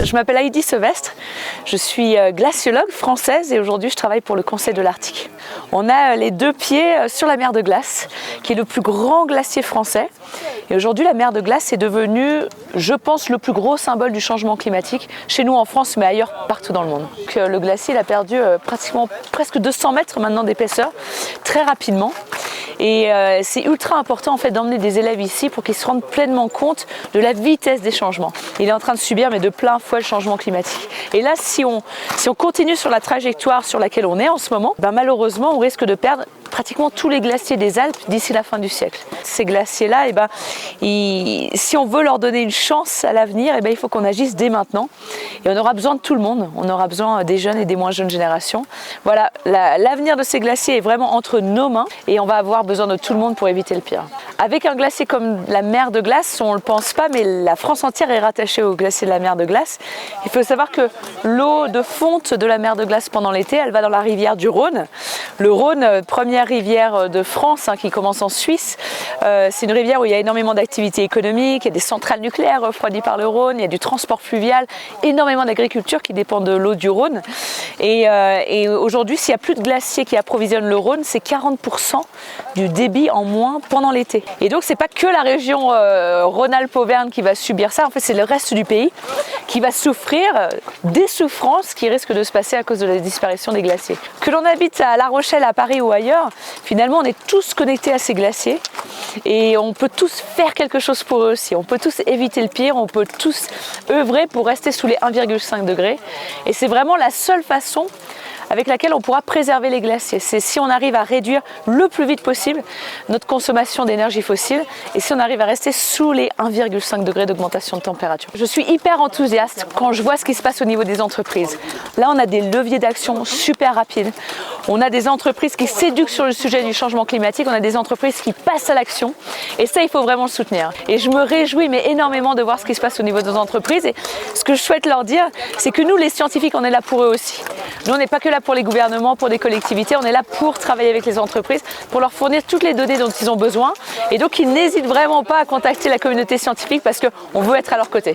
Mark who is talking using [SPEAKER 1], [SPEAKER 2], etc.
[SPEAKER 1] Je m'appelle Heidi Sevestre, je suis glaciologue française et aujourd'hui je travaille pour le Conseil de l'Arctique. On a les deux pieds sur la mer de glace, qui est le plus grand glacier français. Et aujourd'hui la mer de glace est devenue, je pense, le plus gros symbole du changement climatique, chez nous en France mais ailleurs partout dans le monde. Donc, le glacier il a perdu presque 200 mètres maintenant d'épaisseur, très rapidement. Et c'est ultra important en fait d'emmener des élèves ici pour qu'ils se rendent pleinement compte de la vitesse des changements. Il est en train de subir mais de plein fouet le changement climatique. Et là si on continue sur la trajectoire sur laquelle on est en ce moment, malheureusement on risque de perdre pratiquement tous les glaciers des Alpes d'ici la fin du siècle. Ces glaciers-là, si on veut leur donner une chance à l'avenir, il faut qu'on agisse dès maintenant. Et on aura besoin de tout le monde. On aura besoin des jeunes et des moins jeunes générations. Voilà, l'avenir de ces glaciers est vraiment entre nos mains et on va avoir besoin de tout le monde pour éviter le pire. Avec un glacier comme la mer de glace, on ne le pense pas, mais la France entière est rattachée au glacier de la mer de glace. Il faut savoir que l'eau de fonte de la mer de glace pendant l'été, elle va dans la rivière du Rhône. Le Rhône, première rivière de France qui commence en Suisse. C'est une rivière où il y a énormément d'activités économiques, il y a des centrales nucléaires refroidies par le Rhône, il y a du transport fluvial, énormément d'agriculture qui dépend de l'eau du Rhône. Et aujourd'hui, s'il n'y a plus de glaciers qui approvisionnent le Rhône, c'est 40% du débit en moins pendant l'été. Et donc, c'est pas que la région Rhône-Alpes-Auvergne qui va subir ça, en fait, c'est le reste du pays qui va souffrir des souffrances qui risquent de se passer à cause de la disparition des glaciers. Que l'on habite à La Rochelle, à Paris ou ailleurs, finalement, on est tous connectés à ces glaciers et on peut tous faire quelque chose pour eux aussi. On peut tous éviter le pire, on peut tous œuvrer pour rester sous les 1,5 degrés. Et c'est vraiment la seule façon avec laquelle on pourra préserver les glaciers. C'est si on arrive à réduire le plus vite possible notre consommation d'énergie fossile et si on arrive à rester sous les 1,5 degrés d'augmentation de température. Je suis hyper enthousiaste quand je vois ce qui se passe au niveau des entreprises. Là, on a des leviers d'action super rapides. On a des entreprises qui s'éduquent sur le sujet du changement climatique. On a des entreprises qui passent à l'action. Et ça, il faut vraiment le soutenir. Et je me réjouis énormément de voir ce qui se passe au niveau de nos entreprises. Et ce que je souhaite leur dire, c'est que nous, les scientifiques, on est là pour eux aussi. Nous, on n'est pas que là pour les gouvernements, pour les collectivités. On est là pour travailler avec les entreprises, pour leur fournir toutes les données dont ils ont besoin. Et donc, ils n'hésitent vraiment pas à contacter la communauté scientifique parce qu'on veut être à leur côté.